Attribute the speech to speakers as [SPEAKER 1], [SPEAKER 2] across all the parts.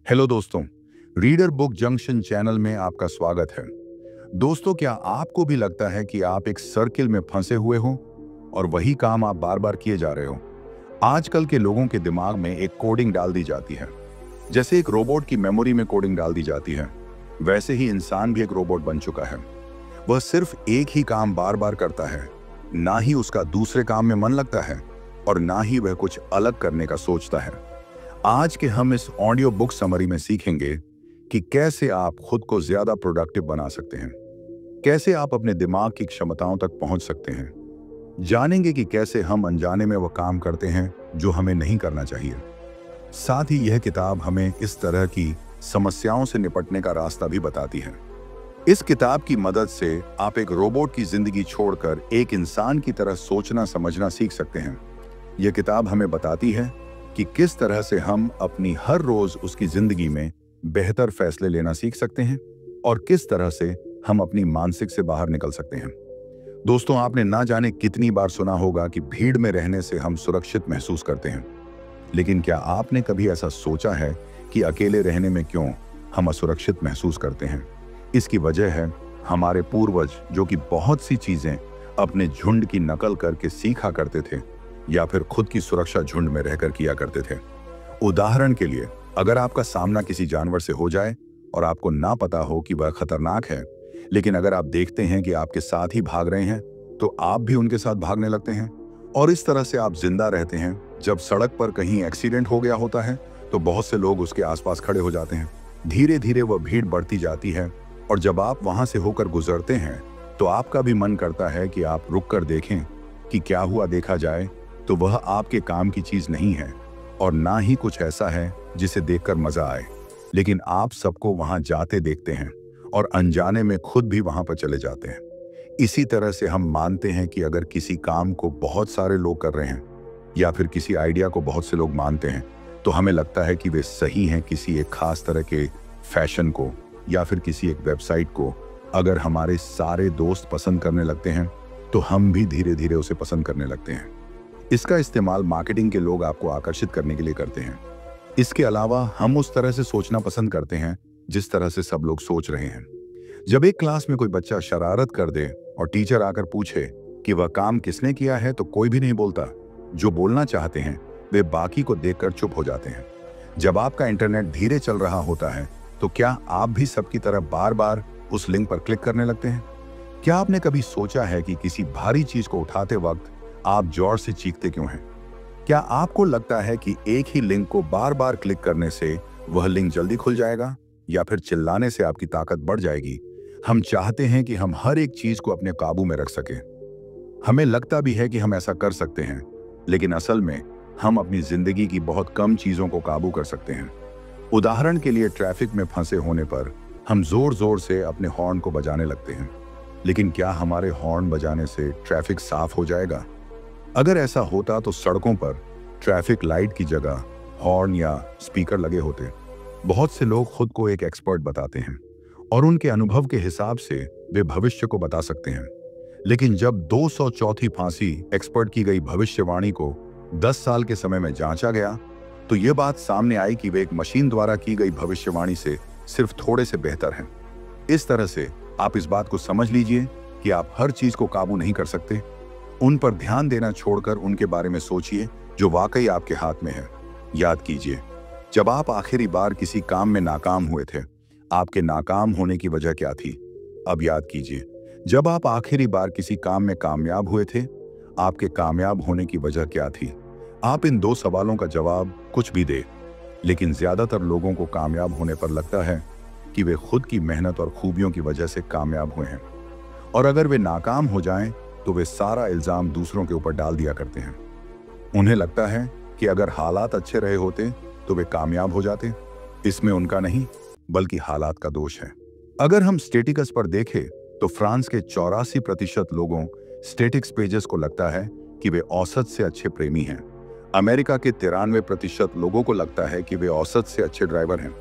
[SPEAKER 1] Hello दोस्तों, reader book junction channel में आपका स्वागत है। दोस्तों, क्या आपको भी लगता है कि आप एक सर्किल में फंसे हुए हो और वही काम आप बार बार किए जा रहे हो? आजकल के लोगों के दिमाग में एक कोडिंग डाल दी जाती है। जैसे एक रोबोट की मेमोरी में कोडिंग डाल दी जाती है, वैसे ही इंसान भी एक रोबोट बन चुका है। वह सिर्फ एक ही काम बार बार करता है, ना ही उसका दूसरे काम में मन लगता है और ना ही वह कुछ अलग करने का सोचता है। आज के हम इस ऑडियो बुक समरी में सीखेंगे कि कैसे आप खुद को ज्यादा प्रोडक्टिव बना सकते हैं, कैसे आप अपने दिमाग की क्षमताओं तक पहुंच सकते हैं। जानेंगे कि कैसे हम अनजाने में वह काम करते हैं जो हमें नहीं करना चाहिए। साथ ही यह किताब हमें इस तरह की समस्याओं से निपटने का रास्ता भी बताती है। इस किताब की मदद से आप एक रोबोट की जिंदगी छोड़कर एक इंसान की तरह सोचना समझना सीख सकते हैं। यह किताब हमें बताती है कि किस तरह से हम अपनी हर रोज उसकी जिंदगी में बेहतर फैसले लेना सीख सकते हैं और किस तरह से हम अपनी मानसिक से बाहर निकल सकते हैं। दोस्तों, आपने ना जाने कितनी बार सुना होगा कि भीड़ में रहने से हम सुरक्षित महसूस करते हैं, लेकिन क्या आपने कभी ऐसा सोचा है कि अकेले रहने में क्यों हम असुरक्षित महसूस करते हैं? इसकी वजह है हमारे पूर्वज, जो कि बहुत सी चीजें अपने झुंड की नकल करके सीखा करते थे या फिर खुद की सुरक्षा झुंड में रहकर किया करते थे। उदाहरण के लिए, अगर आपका सामना किसी जानवर से हो जाए और आपको ना पता हो कि वह खतरनाक है, लेकिन अगर आप देखते हैं कि आपके साथ ही भाग रहे हैं, तो आप भी उनके साथ भागने लगते हैं और इस तरह से आप जिंदा रहते हैं। जब सड़क पर कहीं एक्सीडेंट हो गया होता है तो बहुत से लोग उसके आसपास खड़े हो जाते हैं। धीरे धीरे वह भीड़ बढ़ती जाती है और जब आप वहां से होकर गुजरते हैं तो आपका भी मन करता है कि आप रुक कर देखें कि क्या हुआ। देखा जाए तो वह आपके काम की चीज नहीं है और ना ही कुछ ऐसा है जिसे देखकर मजा आए, लेकिन आप सबको वहां जाते देखते हैं और अनजाने में खुद भी वहां पर चले जाते हैं। इसी तरह से हम मानते हैं कि अगर किसी काम को बहुत सारे लोग कर रहे हैं या फिर किसी आइडिया को बहुत से लोग मानते हैं तो हमें लगता है कि वे सही हैं। किसी एक खास तरह के फैशन को या फिर किसी एक वेबसाइट को अगर हमारे सारे दोस्त पसंद करने लगते हैं तो हम भी धीरे धीरे उसे पसंद करने लगते हैं। इसका इस्तेमाल मार्केटिंग के लोग आपको आकर्षित करने के लिए करते हैं। इसके अलावा हम उस तरह से सोचना पसंद करते हैं जिस तरह से सब लोग सोच रहे हैं। जब एक क्लास में कोई बच्चा शरारत कर दे और टीचर आकर पूछे कि वह काम किसने किया है, तो कोई भी नहीं बोलता। जो बोलना चाहते हैं वे बाकी को देखकर चुप हो जाते हैं। जब आपका इंटरनेट धीरे चल रहा होता है तो क्या आप भी सबकी तरह बार बार उस लिंक पर क्लिक करने लगते हैं? क्या आपने कभी सोचा है कि किसी भारी चीज को उठाते वक्त आप जोर से चीखते क्यों हैं? क्या आपको लगता है कि एक ही लिंक को बार बार क्लिक करने से वह लिंक जल्दी खुल जाएगा या फिर चिल्लाने से आपकी ताकत बढ़ जाएगी? हम चाहते हैं कि हम हर एक चीज को अपने काबू में रख सकें। हमें लगता भी है कि हम ऐसा कर सकते हैं, लेकिन असल में हम अपनी जिंदगी की बहुत कम चीजों को काबू कर सकते हैं। उदाहरण के लिए, ट्रैफिक में फंसे होने पर हम जोर जोर से अपने हॉर्न को बजाने लगते हैं, लेकिन क्या हमारे हॉर्न बजाने से ट्रैफिक साफ हो जाएगा? अगर ऐसा होता तो सड़कों पर ट्रैफिक लाइट की जगह हॉर्न या स्पीकर लगे होते। बहुत से लोग खुद को एक एक्सपर्ट बताते हैं और उनके अनुभव के हिसाब से वे भविष्य को बता सकते हैं, लेकिन जब 204 फांसी एक्सपर्ट की गई भविष्यवाणी को 10 साल के समय में जांचा गया तो यह बात सामने आई कि वे एक मशीन द्वारा की गई भविष्यवाणी से सिर्फ थोड़े से बेहतर हैं। इस तरह से आप इस बात को समझ लीजिए कि आप हर चीज को काबू नहीं कर सकते। उन पर ध्यान देना छोड़कर उनके बारे में सोचिए जो वाकई आपके हाथ में है। याद कीजिए, जब आप आखिरी बार किसी काम में नाकाम हुए थे, आपके नाकाम होने की वजह क्या थी? अब याद कीजिए, जब आप आखिरी बार किसी काम में कामयाब हुए थे, आपके कामयाब होने की वजह क्या थी? आप इन दो सवालों का जवाब कुछ भी दे, लेकिन ज्यादातर लोगों को कामयाब होने पर लगता है कि वे खुद की मेहनत और खूबियों की वजह से कामयाब हुए हैं, और अगर वे नाकाम हो जाएं तो वे सारा इल्जाम दूसरों के ऊपर डाल दिया करते हैं। उन्हें लगता है कि अगर हालात अच्छे रहे होते तो वे कामयाब हो जाते। इसमें उनका नहीं बल्कि हालात का दोष है। अगर हम स्टेटिकस पर देखें तो फ्रांस के 84% लोगों स्टेटिक्स पेजेस को लगता है कि वे औसत से अच्छे प्रेमी हैं। अमेरिका के 93% लोगों को लगता है कि वे औसत से अच्छे ड्राइवर हैं।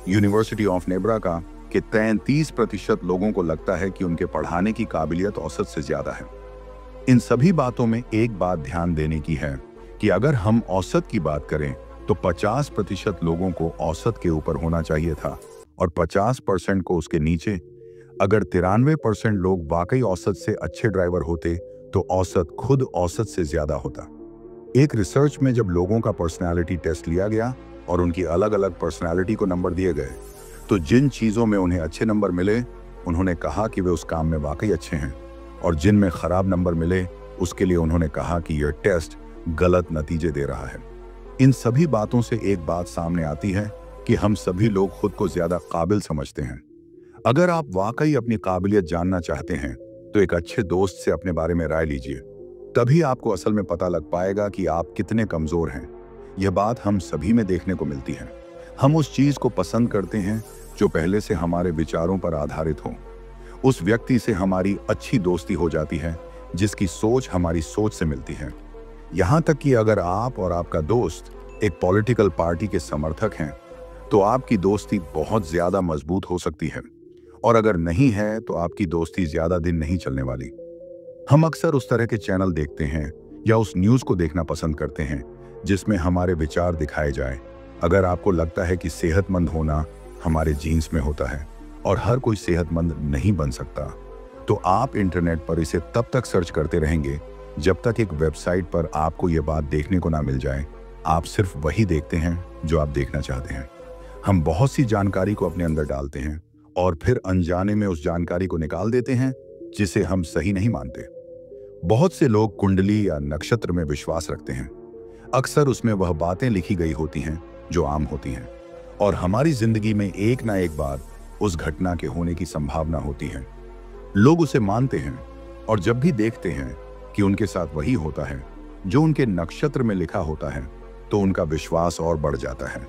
[SPEAKER 1] यूनिवर्सिटी ऑफ नेब्राका के 33% लोगों को लगता है कि उनके पढ़ाने की काबिलियत औसत से ज्यादा है। इन सभी बातों में एक बात ध्यान देने की है कि अगर हम औसत की बात करें तो 50% लोगों को औसत के ऊपर होना चाहिए था और 50% को उसके नीचे। अगर 93% लोग वाकई औसत से अच्छे ड्राइवर होते तो औसत खुद औसत से ज्यादा होता। एक रिसर्च में जब लोगों का पर्सनालिटी टेस्ट लिया गया और उनकी अलग अलग पर्सनालिटी को नंबर दिए गए, तो जिन चीजों में उन्हें अच्छे नंबर मिले उन्होंने कहा कि वे उस काम में वाकई अच्छे हैं, और जिन में खराब नंबर मिले उसके लिए उन्होंने कहा कि यह टेस्ट गलत नतीजे दे रहा है। इन सभी बातों से एक बात सामने आती है कि हम सभी लोग खुद को ज्यादा काबिल समझते हैं। अगर आप वाकई अपनी काबिलियत जानना चाहते हैं तो एक अच्छे दोस्त से अपने बारे में राय लीजिए, तभी आपको असल में पता लग पाएगा कि आप कितने कमजोर हैं। यह बात हम सभी में देखने को मिलती है। हम उस चीज को पसंद करते हैं जो पहले से हमारे विचारों पर आधारित हो। उस व्यक्ति से हमारी अच्छी दोस्ती हो जाती है जिसकी सोच हमारी सोच से मिलती है। यहां तक कि अगर आप और आपका दोस्त एक पॉलिटिकल पार्टी के समर्थक हैं तो आपकी दोस्ती बहुत ज्यादा मजबूत हो सकती है, और अगर नहीं है तो आपकी दोस्ती ज्यादा दिन नहीं चलने वाली। हम अक्सर उस तरह के चैनल देखते हैं या उस न्यूज को देखना पसंद करते हैं जिसमें हमारे विचार दिखाए जाएं। अगर आपको लगता है कि सेहतमंद होना हमारे जीन्स में होता है और हर कोई सेहतमंद नहीं बन सकता, तो आप इंटरनेट पर इसे तब तक सर्च करते रहेंगे जब तक एक वेबसाइट पर आपको यह बात देखने को ना मिल जाए। आप सिर्फ वही देखते हैं जो आप देखना चाहते हैं। हम बहुत सी जानकारी को अपने अंदर डालते हैं और फिर अनजाने में उस जानकारी को निकाल देते हैं जिसे हम सही नहीं मानते। बहुत से लोग कुंडली या नक्षत्र में विश्वास रखते हैं। अक्सर उसमें वह बातें लिखी गई होती हैं जो आम होती हैं, और हमारी जिंदगी में एक ना एक बार उस घटना के होने की संभावना होती है। लोग उसे मानते हैं और जब भी देखते हैं कि उनके साथ वही होता है जो उनके नक्षत्र में लिखा होता है तो उनका विश्वास और बढ़ जाता है।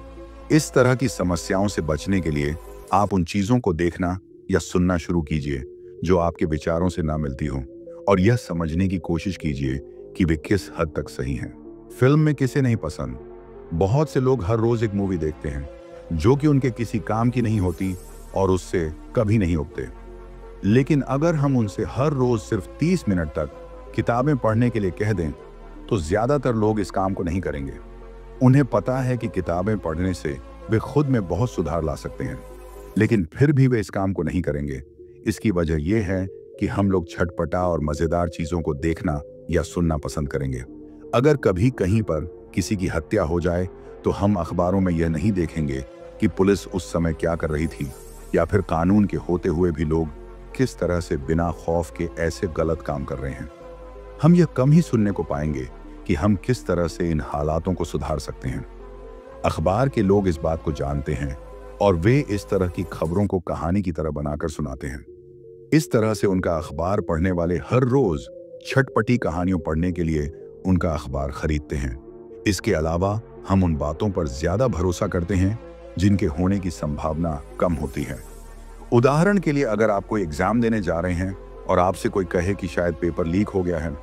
[SPEAKER 1] इस तरह की समस्याओं से बचने के लिए आप उन चीजों को देखना या सुनना शुरू कीजिए जो आपके विचारों से ना मिलती हो, और यह समझने की कोशिश कीजिए कि वे किस हद तक सही हैं। फिल्म में किसे नहीं पसंद? बहुत से लोग हर रोज एक मूवी देखते हैं जो कि उनके किसी काम की नहीं होती और उससे कभी नहीं उगते। लेकिन अगर हम उनसे हर रोज सिर्फ 30 मिनट तक किताबें पढ़ने के लिए कह दें तो ज्यादातर लोग इस काम को नहीं करेंगे। उन्हें पता है कि किताबें पढ़ने से वे खुद में बहुत सुधार ला सकते हैं, लेकिन फिर भी वे इस काम को नहीं करेंगे। इसकी वजह यह है कि हम लोग छटपटा और मजेदार चीजों को देखना या सुनना पसंद करेंगे। अगर कभी कहीं पर किसी की हत्या हो जाए तो हम अखबारों में यह नहीं देखेंगे कि पुलिस उस समय क्या कर रही थी, या फिर कानून के होते हुए भी लोग किस तरह से बिना खौफ के ऐसे गलत काम कर रहे हैं। हम यह कम ही सुनने को पाएंगे कि हम किस तरह से इन हालातों को सुधार सकते हैं। अखबार के लोग इस बात को जानते हैं और वे इस तरह की खबरों को कहानी की तरह बनाकर सुनाते हैं। इस तरह से उनका अखबार पढ़ने वाले हर रोज छटपटी कहानियों पढ़ने के लिए उनका अखबार खरीदते हैं। इसके अलावा हम उन बातों पर ज्यादा भरोसा करते हैं जिनके होने की संभावना कम होती है। उदाहरण के लिए, अगर आप कोई एग्जाम देने जा रहे हैं और आपसे कोई कहे कि शायद पेपर लीक हो गया है,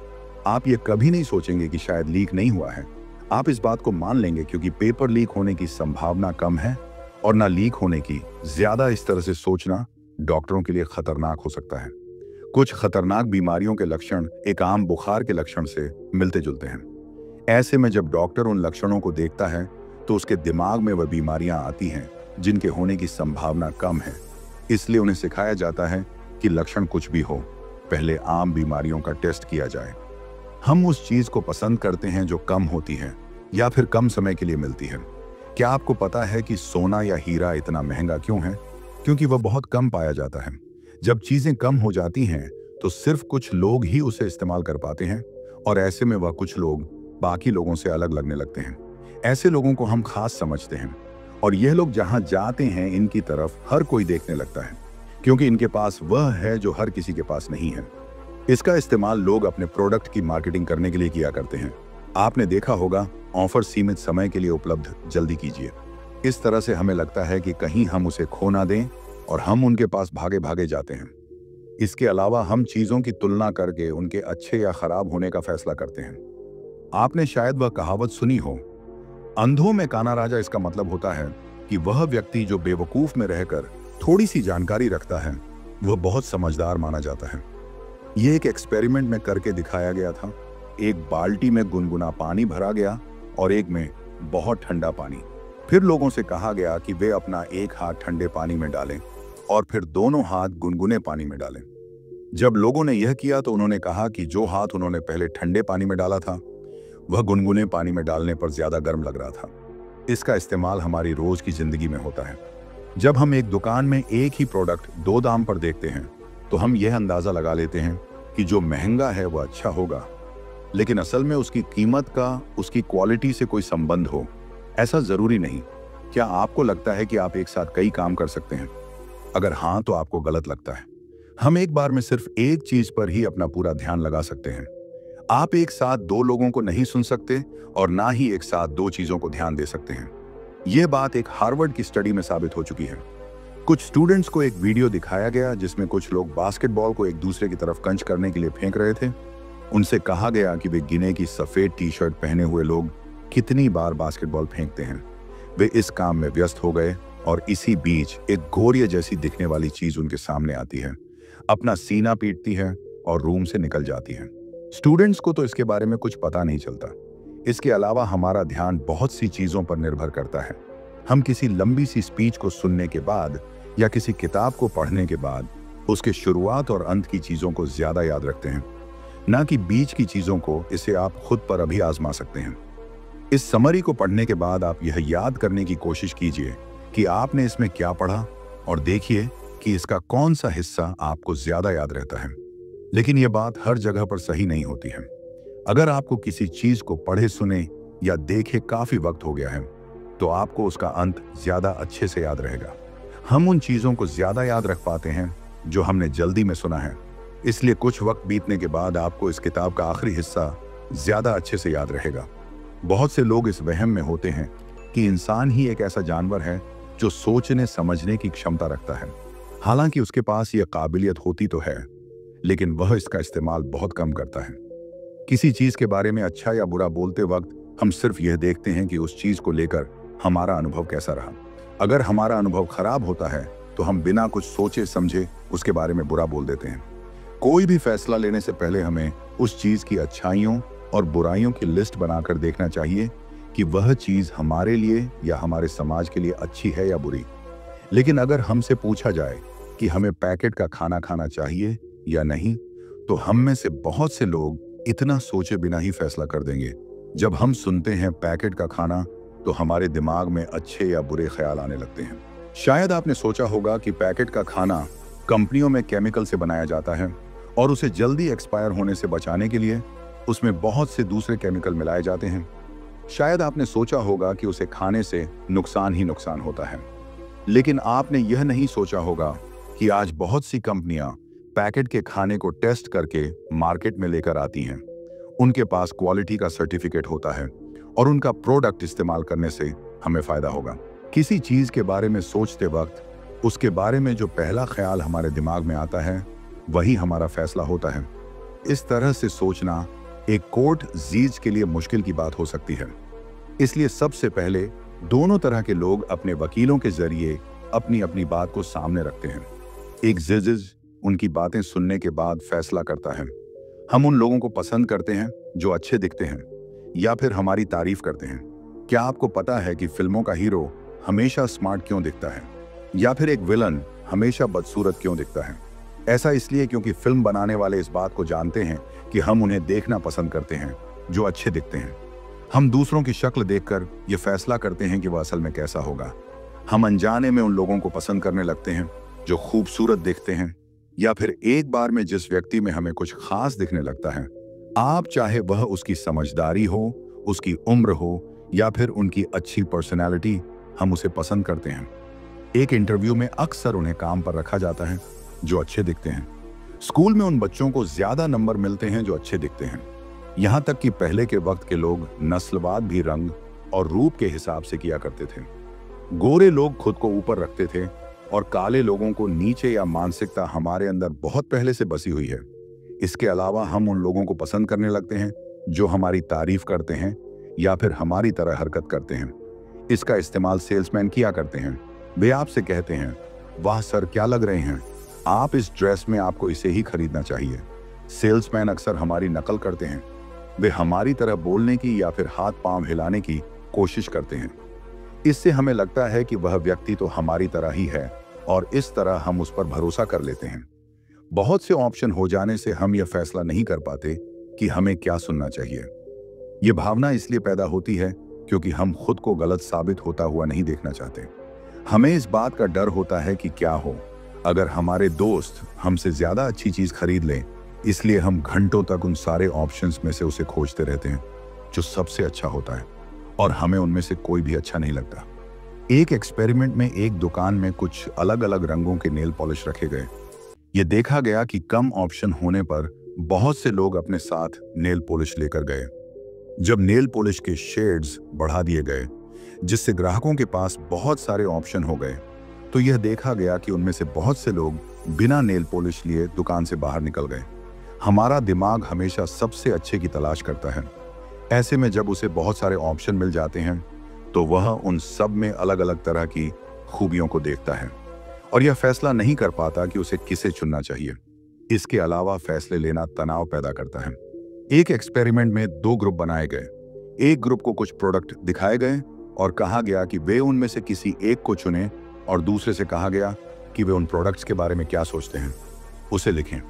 [SPEAKER 1] आप ये कभी नहीं सोचेंगे कि शायद लीक नहीं हुआ है। आप इस बात को मान लेंगे क्योंकि पेपर लीक होने की संभावना कम है और ना लीक होने की। ज्यादा इस तरह से सोचना डॉक्टरों के लिए खतरनाक हो सकता है। कुछ खतरनाक बीमारियों के लक्षण एक आम बुखार के लक्षण से मिलते जुलते हैं। ऐसे में जब डॉक्टर उन लक्षणों को देखता है तो उसके दिमाग में वह बीमारियां आती हैं जिनके होने की संभावना कम है। इसलिए उन्हें सिखाया जाता है कि लक्षण कुछ भी हो, पहले आम बीमारियों का टेस्ट किया जाए। हम उस चीज को पसंद करते हैं जो कम होती है या फिर कम समय के लिए मिलती है। क्या आपको पता है कि सोना या हीरा इतना महंगा क्यों है? क्योंकि वह बहुत कम पाया जाता है। जब चीजें कम हो जाती हैं तो सिर्फ कुछ लोग ही उसे इस्तेमाल कर पाते हैं, और ऐसे में वह कुछ लोग बाकी लोगों से अलग लगने लगते हैं। ऐसे लोगों को हम खास समझते हैं, और यह लोग जहां जाते हैं इनकी तरफ हर कोई देखने लगता है, क्योंकि इनके पास वह है जो हर किसी के पास नहीं है। इसका इस्तेमाल लोग अपने प्रोडक्ट की मार्केटिंग करने के लिए किया करते हैं। आपने देखा होगा, ऑफर सीमित समय के लिए उपलब्ध, जल्दी कीजिए। इस तरह से हमें लगता है कि कहीं हम उसे खो ना दें और हम उनके पास भागे भागे जाते हैं। इसके अलावा हम चीजों की तुलना करके उनके अच्छे या खराब होने का फैसला करते हैं। आपने शायद वह कहावत सुनी हो, अंधों में काना राजा। इसका मतलब होता है कि वह व्यक्ति जो बेवकूफ में रहकर थोड़ी सी जानकारी रखता है वह बहुत समझदार माना जाता है। यह एक एक्सपेरिमेंट में करके दिखाया गया था। एक बाल्टी में गुनगुना पानी भरा गया और एक में बहुत ठंडा पानी। फिर लोगों से कहा गया कि वे अपना एक हाथ ठंडे पानी में डालें और फिर दोनों हाथ गुनगुने पानी में डालें। जब लोगों ने यह किया तो उन्होंने कहा कि जो हाथ उन्होंने पहले ठंडे पानी में डाला था वह गुनगुने पानी में डालने पर ज्यादा गर्म लग रहा था। इसका इस्तेमाल हमारी रोज की जिंदगी में होता है। जब हम एक दुकान में एक ही प्रोडक्ट दो दाम पर देखते हैं तो हम यह अंदाजा लगा लेते हैं कि जो महंगा है वह अच्छा होगा, लेकिन असल में उसकी कीमत का उसकी क्वालिटी से कोई संबंध हो ऐसा जरूरी नहीं। क्या आपको लगता है कि आप एक साथ कई काम कर सकते हैं? अगर हाँ तो आपको गलत लगता है। हम एक बार में सिर्फ एक चीज पर ही अपना पूरा ध्यान लगा सकते हैं। आप एक साथ दो लोगों को नहीं सुन सकते और ना ही एक साथ दो चीजों को ध्यान दे सकते हैं। यह बात एक हार्वर्ड की स्टडी में साबित हो चुकी है। कुछ स्टूडेंट्स को एक वीडियो दिखाया गया जिसमें कुछ लोग बास्केटबॉल को एक दूसरे की तरफ कंच करने के लिए फेंक रहे थे। उनसे कहा गया कि वे गिने की सफेद टी शर्ट पहने हुए लोग कितनी बार बास्केटबॉल फेंकते हैं। वे इस काम में व्यस्त हो गए और इसी बीच एक गोरिया जैसी दिखने वाली चीज उनके सामने आती है, अपना सीना पीटती है और रूम से निकल जाती है। स्टूडेंट्स को तो इसके बारे में कुछ पता नहीं चलता। इसके अलावा हमारा ध्यान बहुत सी चीजों पर निर्भर करता है। हम किसी लंबी सी स्पीच को सुनने के बाद या किसी किताब को पढ़ने के बाद उसके शुरुआत और अंत की चीजों को ज्यादा याद रखते हैं, ना कि बीच की चीजों को। इसे आप खुद पर अभी आजमा सकते हैं। इस समरी को पढ़ने के बाद आप यह याद करने की कोशिश कीजिए कि आपने इसमें क्या पढ़ा और देखिए कि इसका कौन सा हिस्सा आपको ज्यादा याद रहता है। लेकिन यह बात हर जगह पर सही नहीं होती है। अगर आपको किसी चीज को पढ़े सुने या देखे काफी वक्त हो गया है तो आपको उसका अंत ज्यादा अच्छे से याद रहेगा। हम उन चीजों को ज्यादा याद रख पाते हैं जो हमने जल्दी में सुना है, इसलिए कुछ वक्त बीतने के बाद आपको इस किताब का आखिरी हिस्सा ज्यादा अच्छे से याद रहेगा। बहुत से लोग इस वहम में होते हैं कि इंसान ही एक ऐसा जानवर है जो सोचने समझने की क्षमता रखता है। हालांकि उसके पास यह काबिलियत होती तो है, लेकिन वह इसका इस्तेमाल बहुत कम करता है। किसी चीज के बारे में अच्छा या बुरा बोलते वक्त हम सिर्फ यह देखते हैं कि उस चीज को लेकर हमारा अनुभव कैसा रहा। अगर हमारा अनुभव खराब होता है तो हम बिना कुछ सोचे समझे उसके बारे में बुरा बोल देते हैं। कोई भी फैसला लेने से पहले हमें उस चीज की अच्छाइयों और बुराइयों की लिस्ट बनाकर देखना चाहिए कि वह चीज हमारे लिए या हमारे समाज के लिए अच्छी है या बुरी। लेकिन अगर हमसे पूछा जाए कि हमें पैकेट का खाना खाना चाहिए या नहीं, तो हम में से बहुत से लोग इतना सोचे बिना ही फैसला कर देंगे। जब हम सुनते हैं पैकेट का खाना तो हमारे दिमाग में अच्छे या बुरे ख्याल आने लगते हैं। शायद आपने सोचा होगा कि पैकेट का खाना कंपनियों में केमिकल से बनाया जाता है और उसे जल्दी एक्सपायर होने से बचाने के लिए उसमें बहुत से दूसरे केमिकल मिलाए जाते हैं। शायद आपने सोचा होगा कि उसे खाने से नुकसान ही नुकसान होता है, लेकिन आपने यह नहीं सोचा होगा कि आज बहुत सी कंपनियां पैकेट के खाने को टेस्ट करके मार्केट में लेकर आती हैं। उनके पास क्वालिटी का सर्टिफिकेट होता है और उनका प्रोडक्ट इस्तेमाल करने से हमें फायदा होगा। किसी चीज के बारे में सोचते वक्त उसके बारे में जो पहला ख्याल हमारे दिमाग में आता है वही हमारा फैसला होता है। इस तरह से सोचना एक कोर्ट जीज के लिए मुश्किल की बात हो सकती है। इसलिए सबसे पहले दोनों तरह के लोग अपने वकीलों के जरिए अपनी अपनी बात को सामने रखते हैं। एक जज उनकी बातें सुनने के बाद फैसला करता है। हम उन लोगों को पसंद करते हैं जो अच्छे दिखते हैं या फिर हमारी तारीफ करते हैं। क्या आपको पता है कि फिल्मों का हीरो हमेशा स्मार्ट क्यों दिखता है या फिर एक विलन हमेशा बदसूरत क्यों दिखता है? ऐसा इसलिए क्योंकि फिल्म बनाने वाले इस बात को जानते हैं कि हम उन्हें देखना पसंद करते हैं जो अच्छे दिखते हैं। हम दूसरों की शक्ल देखकर यह फैसला करते हैं कि वह असल में कैसा होगा। हम अनजाने में उन लोगों को पसंद करने लगते हैं जो खूबसूरत दिखते हैं या फिर एक बार में जिस व्यक्ति में हमें कुछ खास दिखने लगता है। आप चाहे वह उसकी समझदारी हो, उसकी उम्र हो या फिर उनकी अच्छी पर्सनैलिटी, हम उसे पसंद करते हैं। एक इंटरव्यू में अक्सर उन्हें काम पर रखा जाता है जो अच्छे दिखते हैं। स्कूल में उन बच्चों को ज्यादा नंबर मिलते हैं जो अच्छे दिखते हैं। यहां तक कि पहले के वक्त के लोग नस्लवाद भी रंग और रूप के हिसाब से किया करते थे। गोरे लोग खुद को ऊपर रखते थे और काले लोगों को नीचे, या मानसिकता हमारे अंदर बहुत पहले से बसी हुई है। इसके अलावा हम उन लोगों को पसंद करने लगते हैं जो हमारी तारीफ करते हैं या फिर हमारी तरह हरकत करते हैं। इसका इस्तेमाल सेल्समैन किया करते हैं। वे आपसे कहते हैं, वाह सर क्या लग रहे हैं आप इस ड्रेस में, आपको इसे ही खरीदना चाहिए। सेल्समैन अक्सर हमारी नकल करते हैं। वे हमारी तरह बोलने की या फिर हाथ पांव हिलाने की कोशिश करते हैं। इससे हमें लगता है कि वह व्यक्ति तो हमारी तरह ही है और इस तरह हम उस पर भरोसा कर लेते हैं। बहुत से ऑप्शन हो जाने से हम यह फैसला नहीं कर पाते कि हमें क्या सुनना चाहिए। ये भावना इसलिए पैदा होती है क्योंकि हम खुद को गलत साबित होता हुआ नहीं देखना चाहते। हमें इस बात का डर होता है कि क्या हो अगर हमारे दोस्त हमसे ज्यादा अच्छी चीज खरीद लें, इसलिए हम घंटों तक उन सारे ऑप्शंस में से उसे खोजते रहते हैं जो सबसे अच्छा होता है और हमें उनमें से कोई भी अच्छा नहीं लगता। एक एक्सपेरिमेंट में एक दुकान में कुछ अलग अलग रंगों के नेल पॉलिश रखे गए। ये देखा गया कि कम ऑप्शन होने पर बहुत से लोग अपने साथ नेल पॉलिश लेकर गए। जब नेल पॉलिश के शेड्स बढ़ा दिए गए जिससे ग्राहकों के पास बहुत सारे ऑप्शन हो गए, तो यह देखा गया कि उनमें से बहुत से लोग बिना नेल पॉलिश लिए दुकान से बाहर निकल गए। हमारा दिमाग हमेशा सबसे अच्छे की तलाश करता है। ऐसे में जब उसे बहुत सारे ऑप्शन मिल जाते हैं तो वह उन सब में अलग अलग तरह की खूबियों को देखता है और यह फैसला नहीं कर पाता कि उसे किसे चुनना चाहिए। इसके अलावा फैसले लेना तनाव पैदा करता है। एक एक्सपेरिमेंट में 2 ग्रुप बनाए गए। एक ग्रुप को कुछ प्रोडक्ट दिखाए गए और कहा गया कि वे उनमें से किसी एक को चुनें और दूसरे से कहा गया कि वे उन प्रोडक्ट्स के बारे में क्या सोचते हैं, उसे लिखें।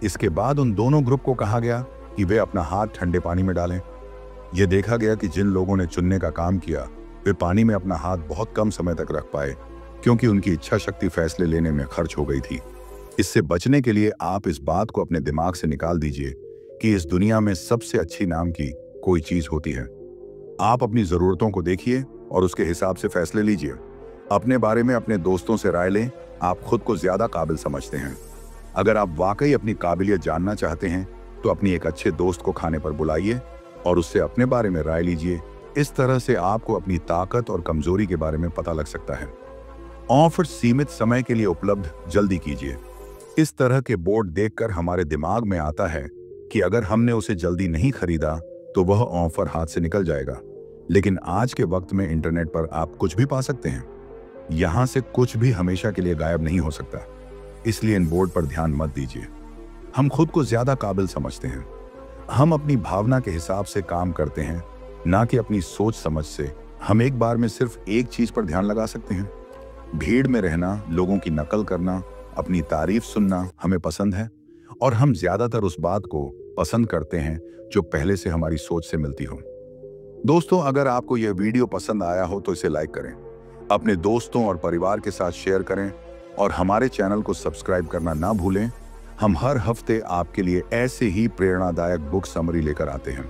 [SPEAKER 1] इसके बाद उन दोनों ग्रुप को कहा गया कि वे अपना हाथ ठंडे पानी में डालें। यह देखा गया कि जिन लोगों ने चुनने का काम किया वे पानी में अपना हाथ बहुत कम समय तक रख पाए क्योंकि उनकी इच्छा शक्ति फैसले लेने में खर्च हो गई थी। इससे बचने के लिए आप इस बात को अपने दिमाग से निकाल दीजिए कि इस दुनिया में सबसे अच्छी नाम की कोई चीज होती है। आप अपनी जरूरतों को देखिए और उसके हिसाब से फैसले लीजिए। अपने बारे में अपने दोस्तों से राय लें। आप खुद को ज्यादा काबिल समझते हैं। अगर आप वाकई अपनी काबिलियत जानना चाहते हैं तो अपनी एक अच्छे दोस्त को खाने पर बुलाइए और उससे अपने बारे में राय लीजिए। इस तरह से आपको अपनी ताकत और कमजोरी के बारे में पता लग सकता है। ऑफर सीमित समय के लिए उपलब्ध, जल्दी कीजिए। इस तरह के बोर्ड देखकर हमारे दिमाग में आता है कि अगर हमने उसे जल्दी नहीं खरीदा तो वह ऑफर हाथ से निकल जाएगा। लेकिन आज के वक्त में इंटरनेट पर आप कुछ भी पा सकते हैं। यहां से कुछ भी हमेशा के लिए गायब नहीं हो सकता, इसलिए इन बोर्ड पर ध्यान मत दीजिए। हम खुद को ज्यादा काबिल समझते हैं। हम अपनी भावना के हिसाब से काम करते हैं, ना कि अपनी सोच समझ से। हम एक बार में सिर्फ एक चीज पर ध्यान लगा सकते हैं। भीड़ में रहना, लोगों की नकल करना, अपनी तारीफ सुनना हमें पसंद है और हम ज्यादातर उस बात को पसंद करते हैं जो पहले से हमारी सोच से मिलती हो। दोस्तों, अगर आपको यह वीडियो पसंद आया हो तो इसे लाइक करें, अपने दोस्तों और परिवार के साथ शेयर करें और हमारे चैनल को सब्सक्राइब करना ना भूलें। हम हर हफ्ते आपके लिए ऐसे ही प्रेरणादायक बुक समरी लेकर आते हैं।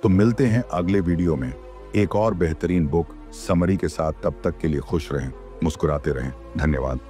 [SPEAKER 1] तो मिलते हैं अगले वीडियो में एक और बेहतरीन बुक समरी के साथ। तब तक के लिए खुश रहें, मुस्कुराते रहें। धन्यवाद।